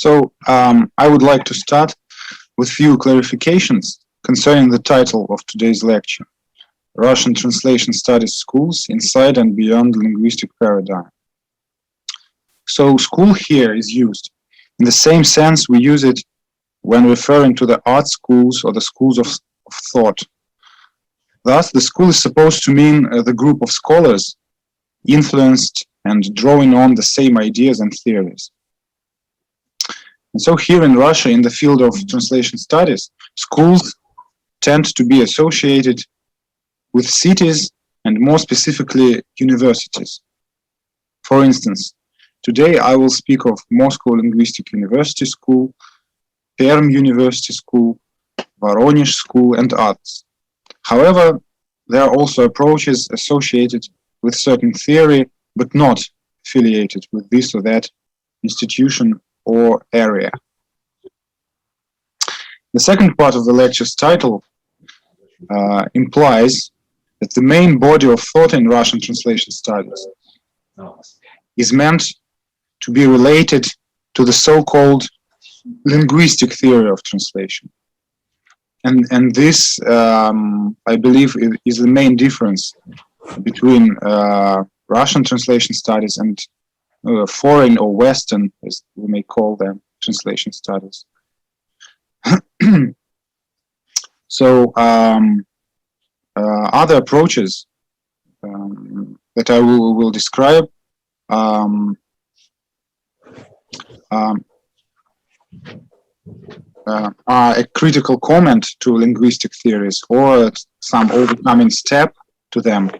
So I would like to start with few clarifications concerning the title of today's lecture, Russian Translation Studies Schools Inside and Beyond Linguistic Paradigm. So school here is used in the same sense we use it when referring to the art schools or the schools of thought. Thus, the school is supposed to mean the group of scholars influenced and drawing on the same ideas and theories. And so here in Russia, in the field of translation studies, schools tend to be associated with cities and more specifically universities. For instance, today I will speak of Moscow Linguistic University School, Perm University School, Voronezh School, and others. However, there are also approaches associated with certain theory, but not affiliated with this or that institution or area. The second part of the lecture's title implies that the main body of thought in Russian translation studies is meant to be related to the so-called linguistic theory of translation. And this, I believe, is the main difference between Russian translation studies and foreign or Western, as we may call them, translation studies. So other approaches that I will describe are a critical comment to linguistic theories or some overcoming step to them.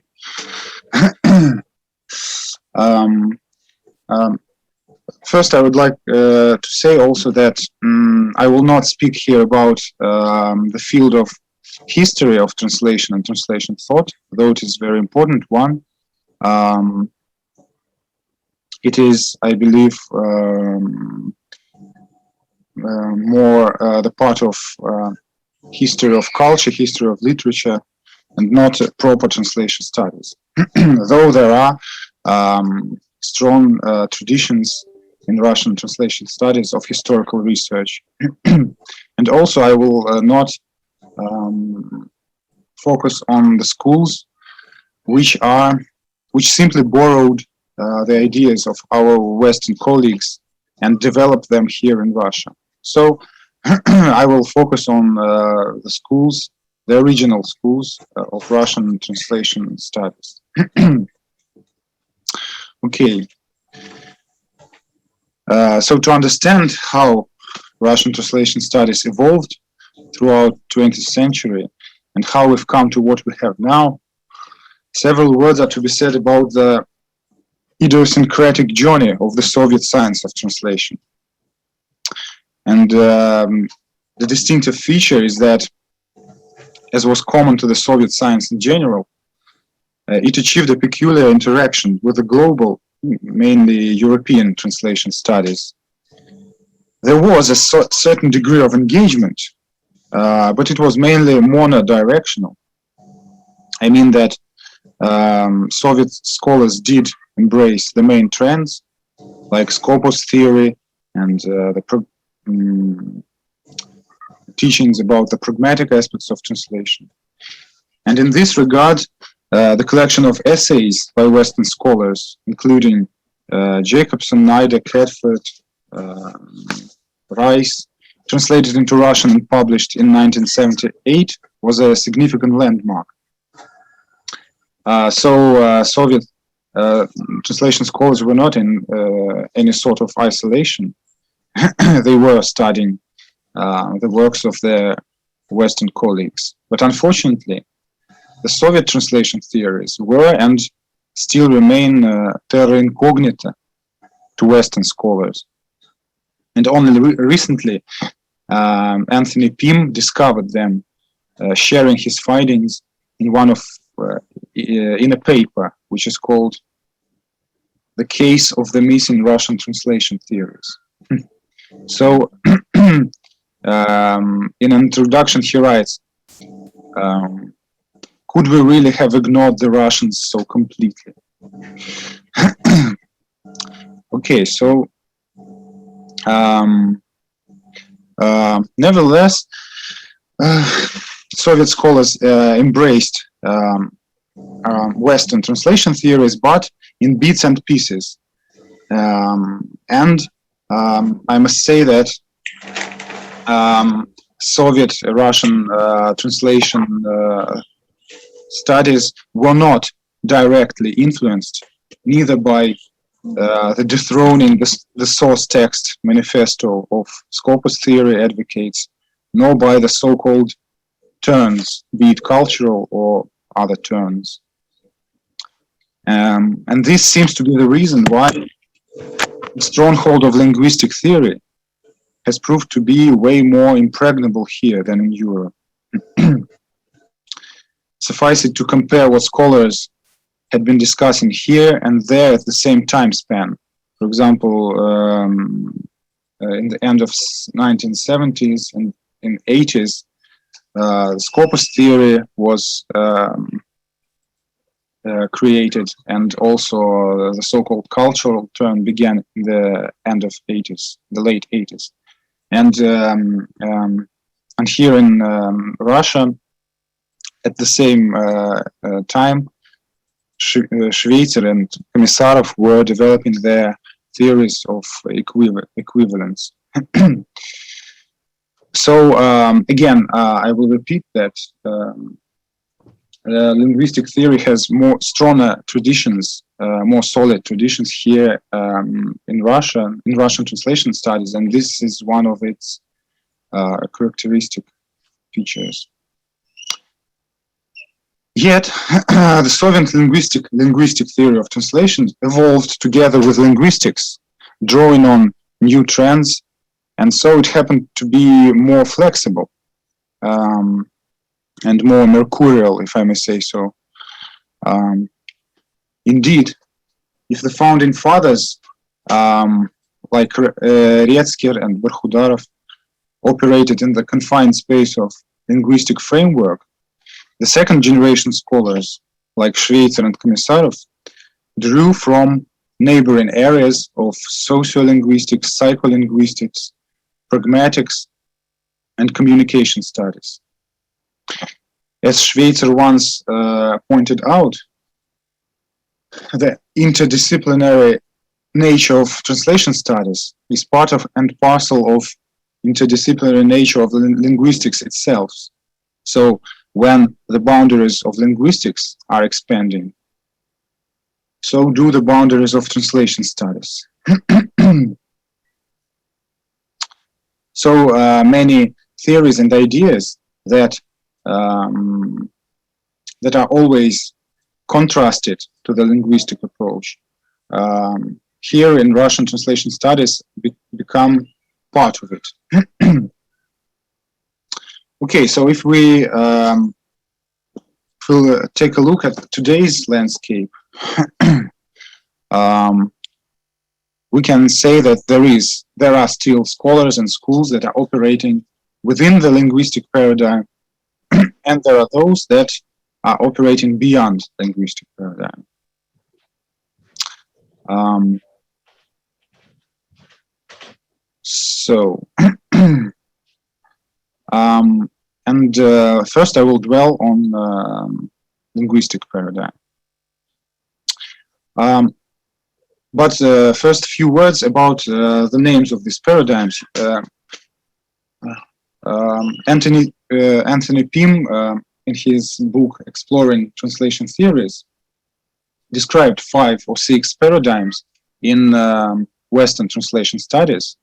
First, I would like to say also that I will not speak here about the field of history of translation and translation thought, though it is a very important one. It is, I believe, more the part of history of culture, history of literature, and not proper translation studies. Though there are strong traditions in Russian translation studies of historical research. And also I will not focus on the schools which simply borrowed the ideas of our Western colleagues and developed them here in Russia. So I will focus on the schools, the original schools of Russian translation studies. Okay. So to understand how Russian translation studies evolved throughout 20th century and how we've come to what we have now, several words are to be said about the idiosyncratic journey of the Soviet science of translation. And the distinctive feature is that, as was common to the Soviet science in general, it achieved a peculiar interaction with the global, mainly European translation studies. There was a certain degree of engagement, but it was mainly monodirectional. I mean that Soviet scholars did embrace the main trends, like Skopos theory and the teachings about the pragmatic aspects of translation. And in this regard, the collection of essays by Western scholars, including Jacobson, Nida, Catford, Rice, translated into Russian and published in 1978, was a significant landmark. So Soviet translation scholars were not in any sort of isolation. They were studying the works of their Western colleagues. But unfortunately, the Soviet translation theories were and still remain terra incognita to Western scholars. And only recently, Anthony Pym discovered them, sharing his findings in in a paper which is called "The Case of the Missing Russian Translation Theories." So, in an introduction, he writes, could we really have ignored the Russians so completely? Okay, so Nevertheless, Soviet scholars embraced Western translation theories, but in bits and pieces. And I must say that Soviet Russian translation studies were not directly influenced neither by the dethroning the source text manifesto of Scopus theory advocates, nor by the so-called turns, be it cultural or other turns. And this seems to be the reason why the stronghold of linguistic theory has proved to be way more impregnable here than in Europe. Suffice it to compare what scholars had been discussing here and there at the same time span. For example, in the end of 1970s and in 80s, Scopus theory was created, and also the so-called cultural turn began in the end of 80s, the late 80s. And here in Russia, at the same time, Schweitzer and Komisarov were developing their theories of equivalence. So again, I will repeat that linguistic theory has more stronger traditions, more solid traditions here in Russian translation studies, and this is one of its characteristic features. Yet, the Soviet linguistic theory of translation evolved together with linguistics, drawing on new trends, and so it happened to be more flexible and more mercurial, if I may say so. Indeed, if the founding fathers, like Retsker and Berkhudarov, operated in the confined space of linguistic framework, the second generation scholars, like Schweitzer and Komisarov, drew from neighboring areas of sociolinguistics, psycholinguistics, pragmatics, and communication studies. As Schweitzer once pointed out, the interdisciplinary nature of translation studies is part of and parcel of interdisciplinary nature of linguistics itself. So when the boundaries of linguistics are expanding, so do the boundaries of translation studies. So many theories and ideas that that are always contrasted to the linguistic approach, here in Russian translation studies become part of it. Okay, so if we will take a look at today's landscape, we can say that there are still scholars and schools that are operating within the linguistic paradigm, and there are those that are operating beyond linguistic paradigm. First I will dwell on linguistic paradigm. But first, a few words about the names of these paradigms. Anthony Pym, in his book Exploring Translation Theories, described 5 or 6 paradigms in Western translation studies,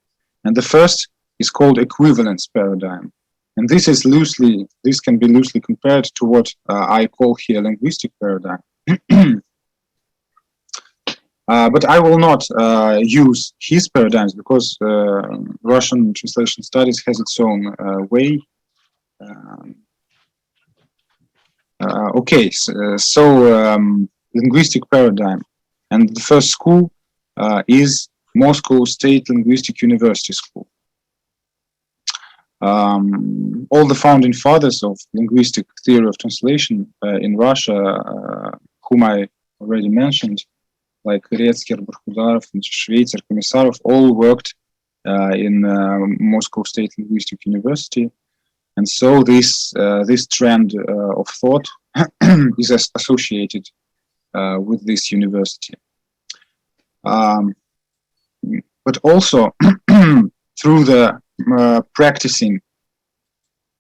and the first is called equivalence paradigm, and this can be loosely compared to what I call here linguistic paradigm. But I will not use his paradigms because Russian translation studies has its own way. Okay, so linguistic paradigm, and the first school is Moscow State Linguistic University School. All the founding fathers of linguistic theory of translation in Russia, whom I already mentioned, like Retsker, Berkhudarov, and Schweitzer, Komisarov, all worked in Moscow State Linguistic University. And so this trend of thought is associated with this university. But also through the practicing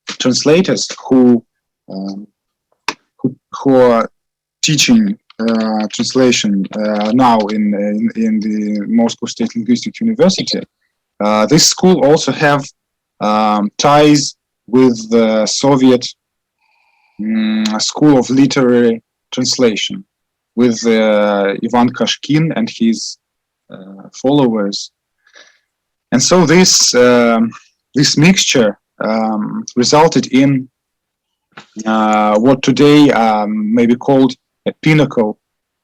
translators who are teaching translation now in the Moscow State Linguistic University, this school also have ties with the Soviet School of Literary Translation, with Ivan Kashkin and his followers. And so this mixture resulted in what today may be called a pinnacle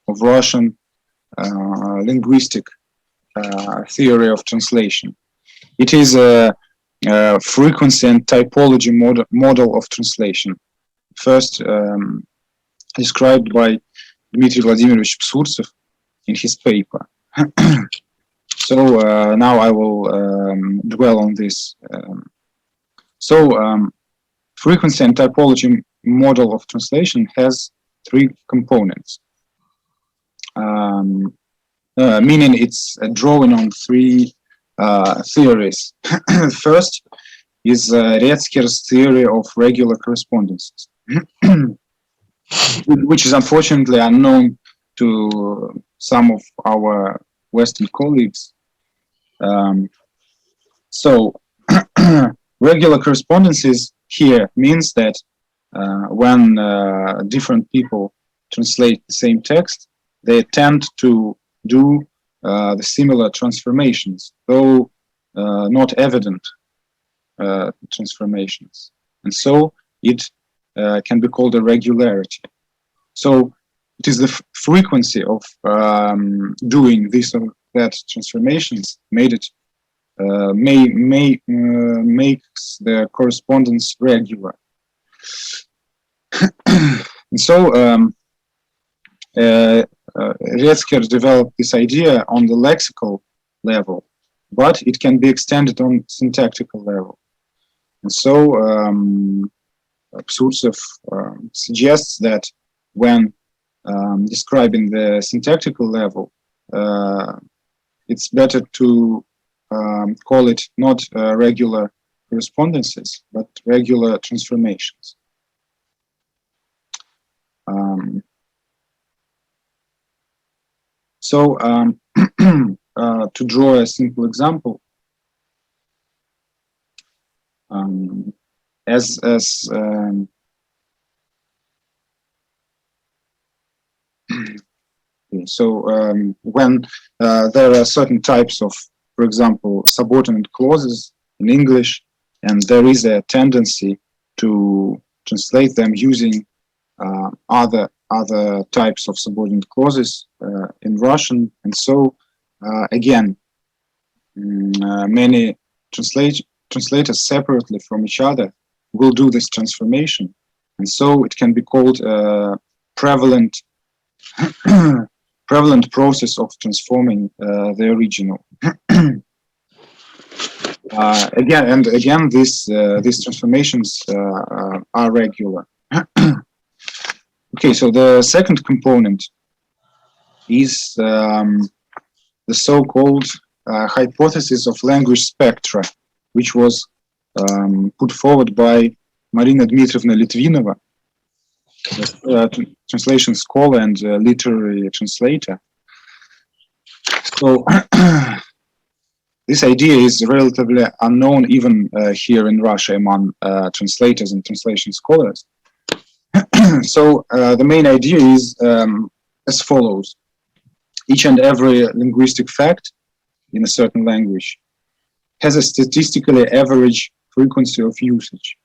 of Russian linguistic theory of translation. It is a frequency and typology model of translation, first described by Dmitry Vladimirovich Psurtsev in his paper. So now I will dwell on this. Frequency and typology model of translation has three components, meaning it's drawing on three theories. First is Retzker's theory of regular correspondences, which is unfortunately unknown to some of our Western colleagues. Regular correspondences here means that when different people translate the same text, they tend to do the similar transformations, though not evident transformations. And so it can be called a regularity. So it is the frequency of doing this or that transformations made it makes the correspondence regular. And so Retzker developed this idea on the lexical level, but it can be extended on syntactical level. And so Psurtsev suggests that when describing the syntactical level, it's better to call it not regular correspondences, but regular transformations. To draw a simple example, when there are certain types of, for example, subordinate clauses in English, and there is a tendency to translate them using other types of subordinate clauses in Russian, and so again, many translators separately from each other will do this transformation, and so it can be called a prevalent process of transforming the original. Again, these transformations are regular. Okay, so the second component is the so-called hypothesis of language spectra, which was put forward by Marina Dmitrievna Litvinova, translation scholar and literary translator. So this idea is relatively unknown even here in Russia among translators and translation scholars. So the main idea is as follows. Each and every linguistic fact in a certain language has a statistically average frequency of usage.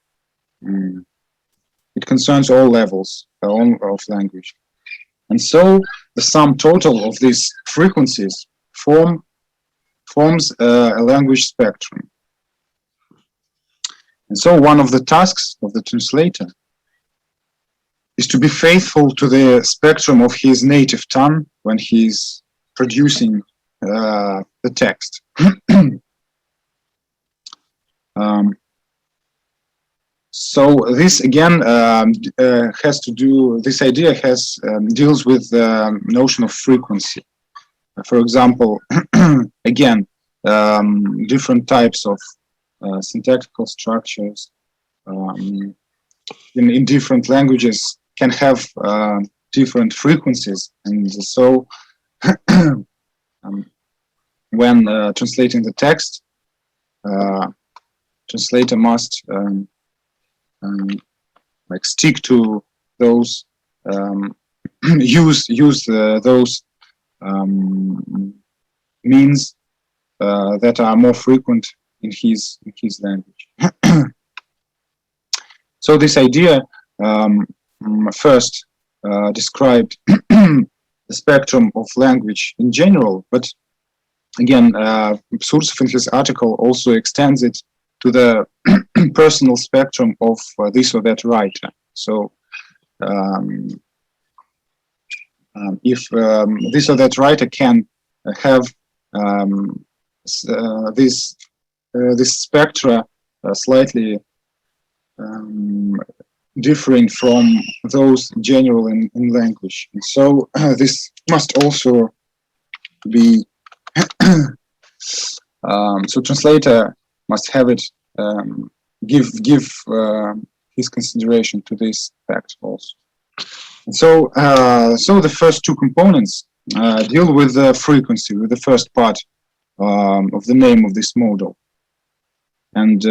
It concerns all levels of language. And so the sum total of these frequencies forms a language spectrum. And so one of the tasks of the translator is to be faithful to the spectrum of his native tongue when he is producing the text. So this again has to do. This idea deals with the notion of frequency. For example, again, different types of syntactical structures in different languages can have different frequencies, and so when translating the text, translator must like stick to those use those means that are more frequent in his language. So this idea first described the spectrum of language in general, but again, Surtsov in his article also extends it to the personal spectrum of this or that writer. So if this or that writer can have this spectra slightly differing from those general in language, and so this must also be so translator must have it give his consideration to this fact also. And so so the first two components deal with the frequency, with the first part of the name of this model, and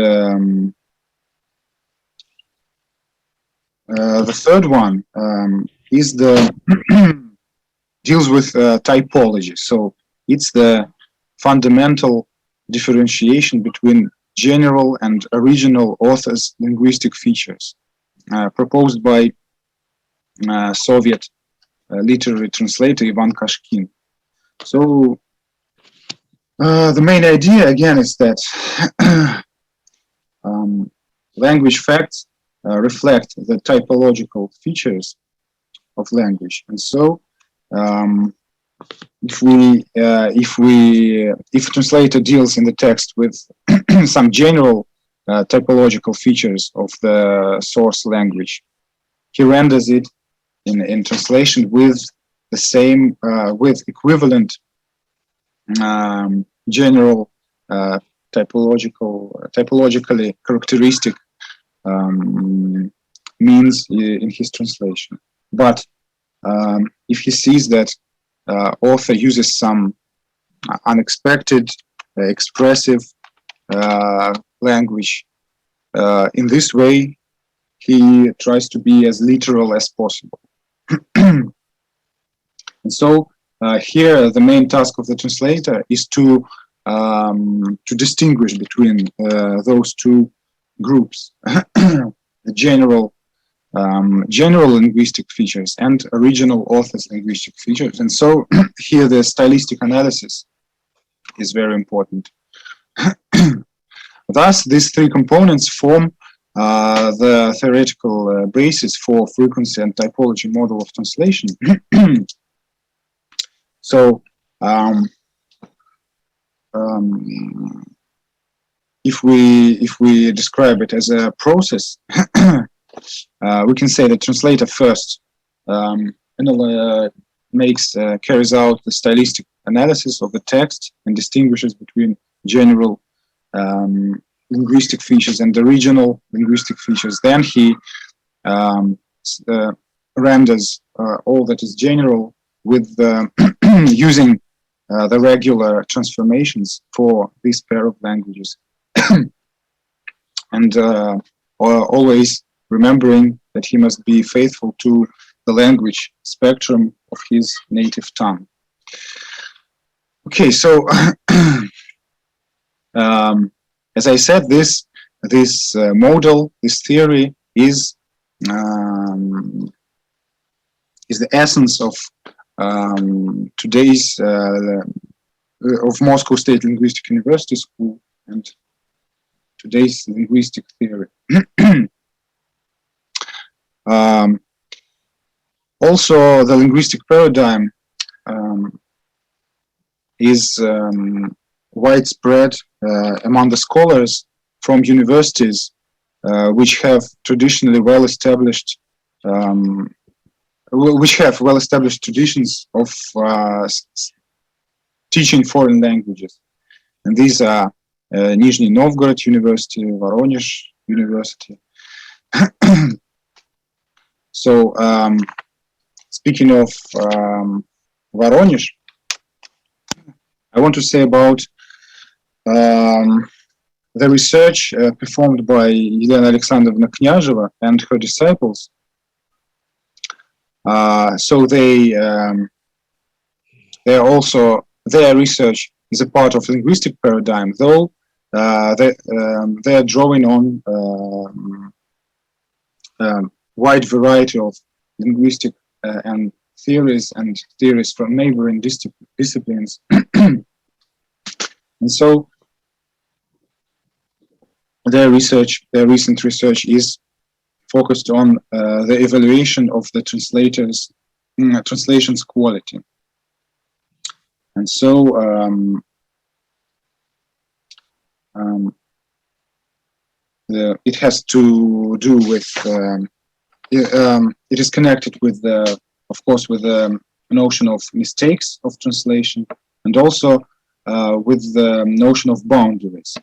the third one is the deals with typology. So it's the fundamental differentiation between general and original authors' linguistic features proposed by Soviet literary translator Ivan Kashkin. So the main idea again is that language facts reflect the typological features of language, and so if a translator deals in the text with some general typological features of the source language, he renders it in translation with the same with equivalent general typologically characteristic means in his translation. But if he sees that author uses some unexpected, expressive language, in this way, he tries to be as literal as possible. And so here, the main task of the translator is to distinguish between those two groups, the general linguistic features and original author's linguistic features. And so here the stylistic analysis is very important. Thus, these three components form the theoretical basis for frequency and typology model of translation. So if we describe it as a process, we can say the translator first carries out the stylistic analysis of the text and distinguishes between general linguistic features and original linguistic features. Then he renders all that is general with using the regular transformations for this pair of languages, and always remembering that he must be faithful to the language spectrum of his native tongue. Okay, so as I said, this model, this theory is the essence of today's of Moscow State Linguistic University School and today's linguistic theory. Also, the linguistic paradigm is widespread among the scholars from universities which have traditionally well-established traditions of teaching foreign languages. And these are Nizhny Novgorod University, Voronezh University. So, speaking of Voronezh, I want to say about the research performed by Elena Alexandrovna Knyazheva and her disciples. So their research is a part of linguistic paradigm, though they are drawing on wide variety of linguistic and theories from neighboring disciplines. And so their recent research is focused on the evaluation of the translation's quality. And so it has to do with it is connected with of course with the notion of mistakes of translation, and also with the notion of boundaries,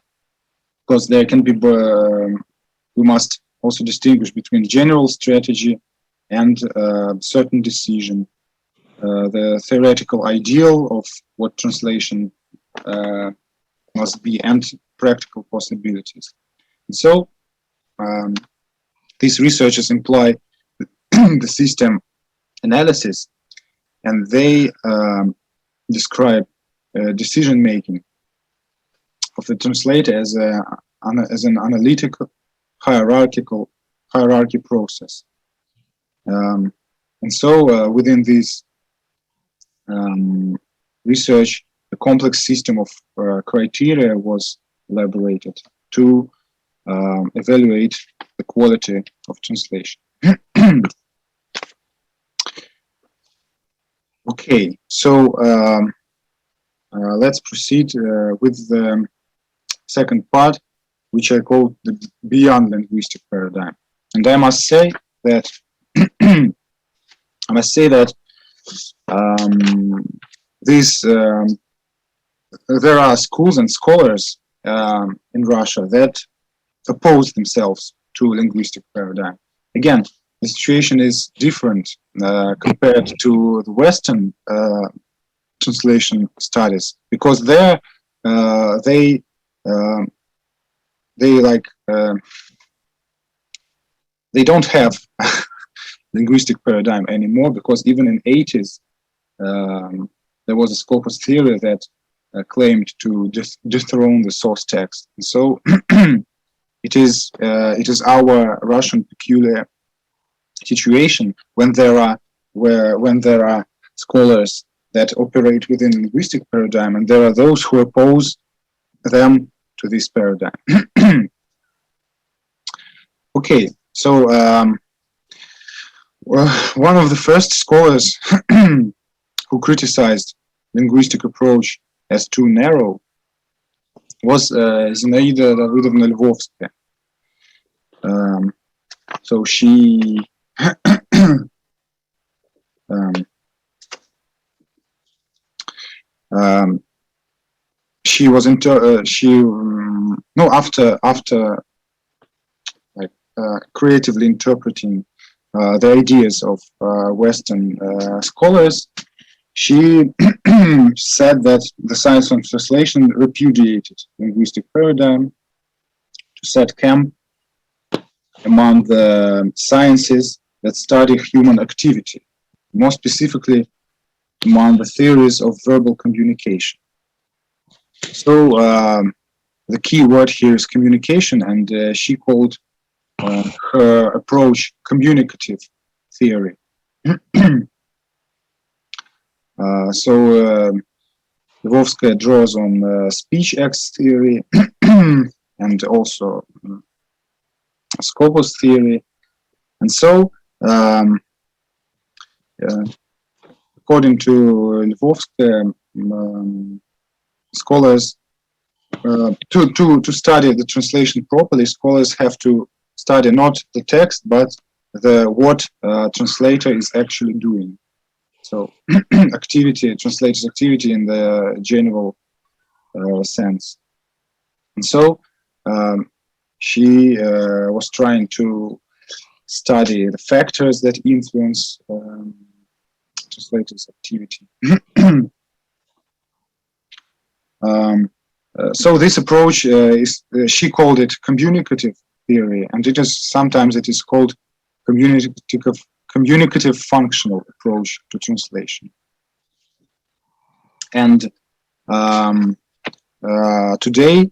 because there can be we must also distinguish between general strategy and certain decision, the theoretical ideal of what translation must be, and practical possibilities. And so these researchers imply the system analysis, and they describe decision making of the translator as an analytical hierarchy process. And so within this research, a complex system of criteria was elaborated to evaluate the quality of translation. Okay, so let's proceed with the second part, which I call the beyond linguistic paradigm. And I must say that there are schools and scholars in Russia that oppose themselves to linguistic paradigm. Again, the situation is different compared to the Western translation studies, because there they don't have linguistic paradigm anymore, because even in 80s there was a scopus theory that claimed to dethrone the source text. And so it is our Russian peculiar situation when there are scholars that operate within linguistic paradigm, and there are those who oppose them to this paradigm. Okay, so one of the first scholars who criticized linguistic approach as too narrow was Zinaida Davidovna Lvovskaya. So she she was after creatively interpreting the ideas of Western scholars, she said that the science of translation repudiated linguistic paradigm to set camp among the sciences that study human activity, more specifically among the theories of verbal communication. So the key word here is communication, and she called her approach communicative theory. So Lvovskaya draws on speech X theory and also scopus theory. And so according to Lvovskaya, scholars to study the translation properly, scholars have to study not the text, but what translator is actually doing. So translator's activity in the general sense. And so she was trying to study the factors that influence translator's activity. So this approach she called it communicative theory, and sometimes it is called communicative functional approach to translation. And today,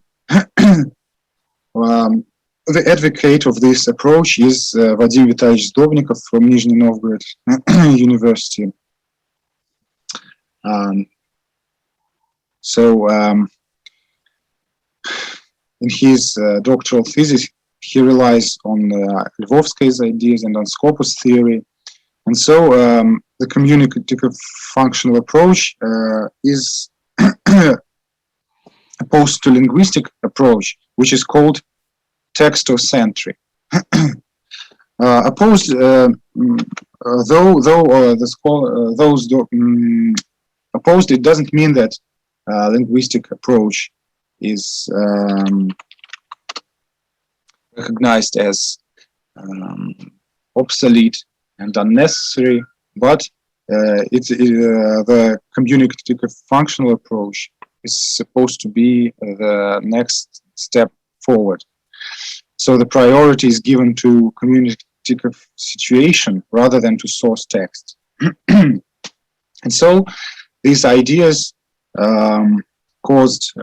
the advocate of this approach is Vadim Vitalyevich Zdobnikov from Nizhny Novgorod University. In his doctoral thesis, he relies on Lvovsky's ideas and on Scopus theory. And so the communicative functional approach is opposed to linguistic approach, which is called textocentric. Opposed, opposed, it doesn't mean that linguistic approach is recognized as obsolete and unnecessary, but the communicative functional approach is supposed to be the next step forward. So the priority is given to communicative situation rather than to source text. And so these ideas caused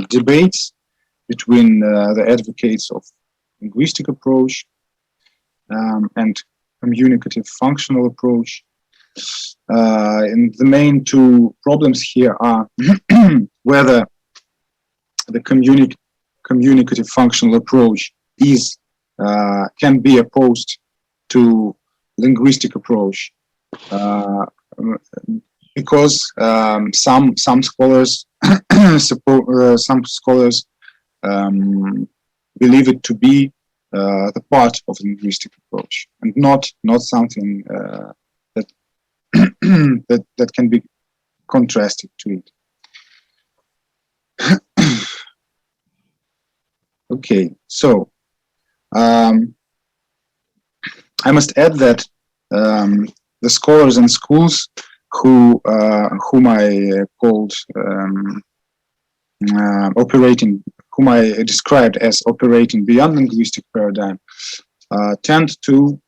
debates between the advocates of linguistic approach and communicative functional approach. And the main two problems here are whether the communicative functional approach can be opposed to linguistic approach, because some scholars believe it to be the part of linguistic approach and not something that can be contrasted to it. Okay, so I must add that the scholars and schools whom I called whom I described as operating beyond linguistic paradigm, tend to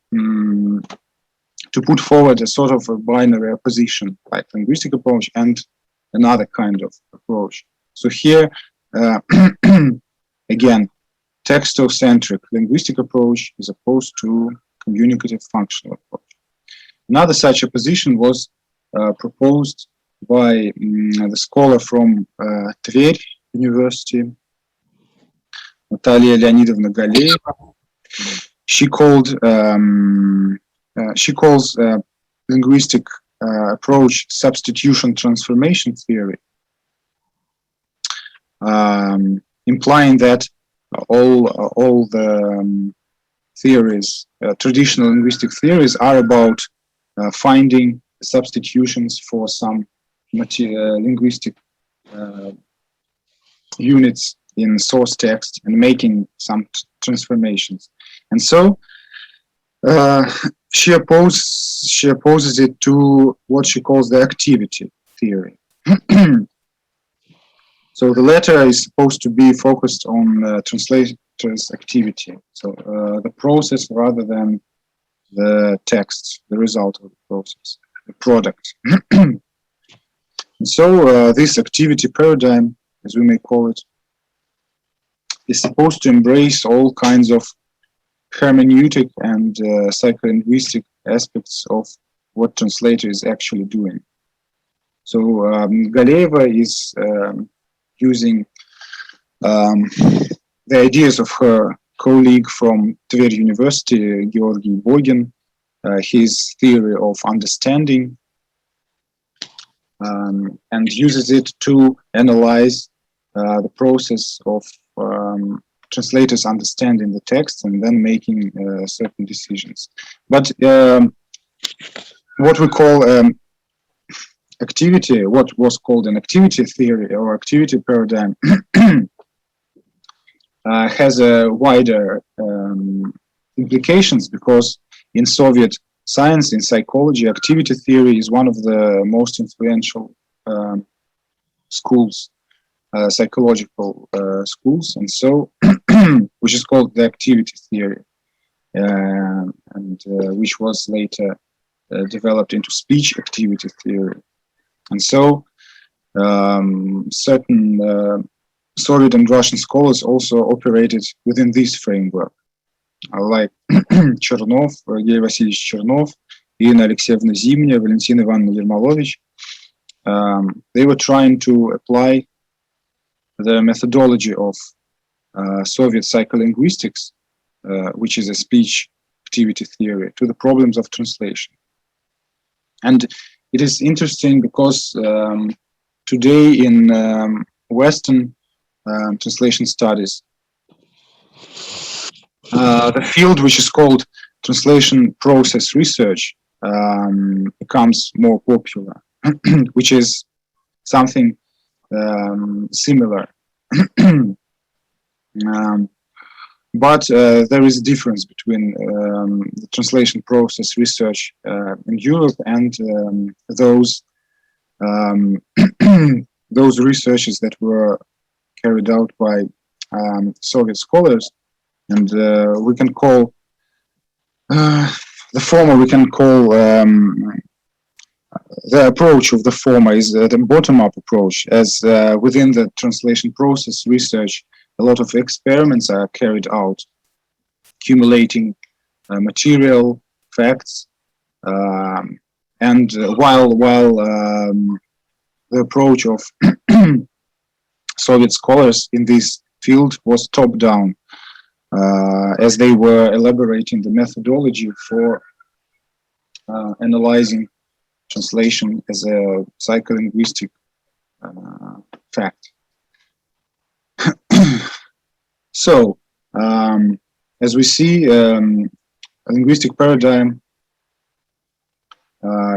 put forward a sort of a binary opposition, like linguistic approach and another kind of approach. So here, again, textocentric linguistic approach is opposed to communicative functional approach. Another such opposition was proposed by the scholar from Tver University, Natalia Leonidovna Galeeva. She calls linguistic approach substitution transformation theory, implying that all the theories, traditional linguistic theories, are about finding substitutions for some linguistic units in source text and making some transformations. And so she opposes it to what she calls the activity theory. So the latter is supposed to be focused on translator's activity, so the process rather than the text, the result of the process, the product. And so this activity paradigm, as we may call it, is supposed to embrace all kinds of hermeneutic and psycholinguistic aspects of what translator is actually doing. So Galeeva is using the ideas of her colleague from Tver University, Georgy Bogin, his theory of understanding, and uses it to analyze the process of translators understanding the text and then making certain decisions. But what we call activity, what was called an activity theory or activity paradigm, has a wider implications, because in Soviet science, in psychology, activity theory is one of the most influential schools, psychological schools, and so which is called the activity theory, and which was later developed into speech activity theory. And so certain Soviet and Russian scholars also operated within this framework, like Чернов, Евгений Васильевич Чернов, Ирина Алексеевна Зимняя, Валентин Ивановна Ермолович. They were trying to apply the methodology of Soviet psycholinguistics, which is a speech activity theory, to the problems of translation. And it is interesting because today in Western translation studies, the field which is called translation process research becomes more popular, which is something similar. But there is a difference between the translation process research in Europe and those those researches that were carried out by Soviet scholars. And we can call the former, we can call the approach of the former is the bottom-up approach, as within the translation process research, a lot of experiments are carried out, accumulating material, facts, and while the approach of Soviet scholars in this field was top-down, as they were elaborating the methodology for analyzing translation as a psycholinguistic fact. So, as we see, a linguistic paradigm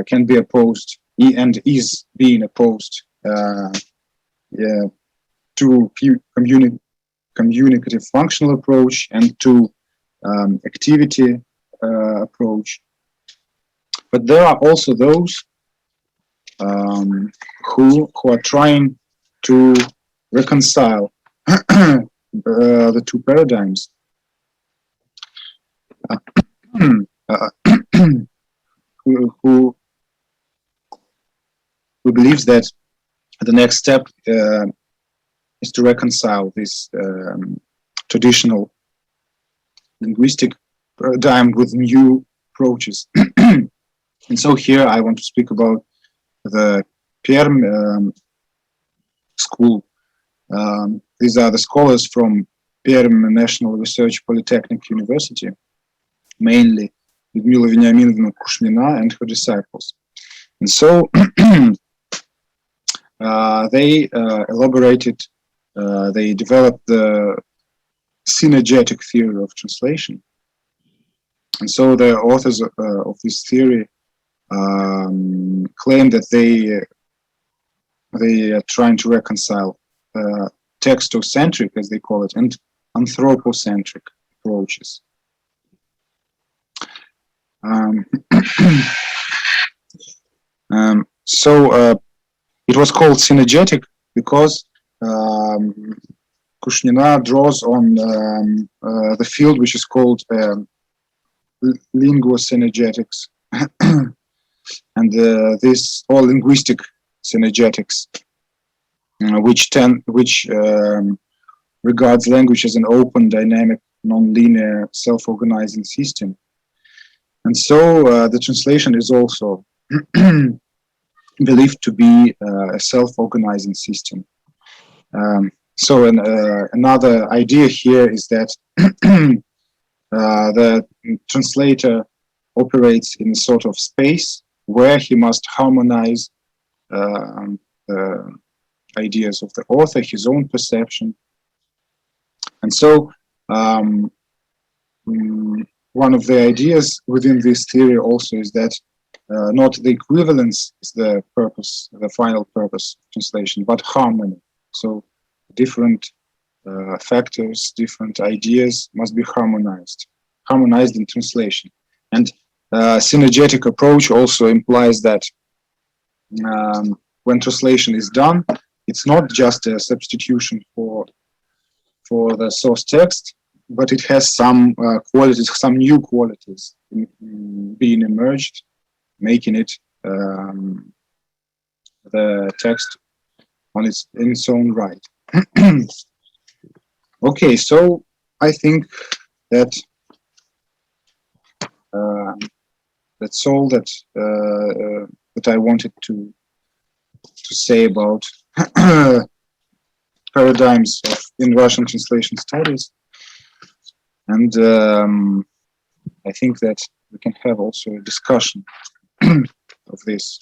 can be opposed and is being opposed to communicative functional approach and to activity approach. But there are also those who are trying to reconcile the two paradigms. Who believes that the next step is to reconcile this traditional linguistic paradigm with new approaches. And so here I want to speak about the Perm school. These are the scholars from Perm National Research Polytechnic University, mainly Людмила Вениаминовна Кушнина and her disciples. And so they elaborated, they developed the synergetic theory of translation. And so the authors of this theory claim that they are trying to reconcile textocentric, as they call it, and anthropocentric approaches. So it was called synergetic because Kushnina draws on the field which is called linguosynergetics, and this or linguistic synergetics, which regards language as an open, dynamic, non-linear, self-organizing system. And so the translation is also believed to be a self-organizing system. So another idea here is that the translator operates in a sort of space where he must harmonize ideas of the author, his own perception. And so one of the ideas within this theory also is that not the equivalence is the purpose, the final purpose of translation, but harmony. So different factors, different ideas must be harmonized in translation. And synergetic approach also implies that when translation is done, it's not just a substitution for the source text, but it has some qualities, some new qualities being emerged, making it the text in its own right. Okay, so I think that that's all that I wanted to say about paradigms in Russian translation studies, and I think that we can have also a discussion of these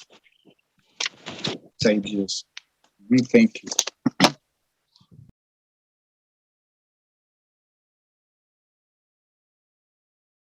ideas. Thank you.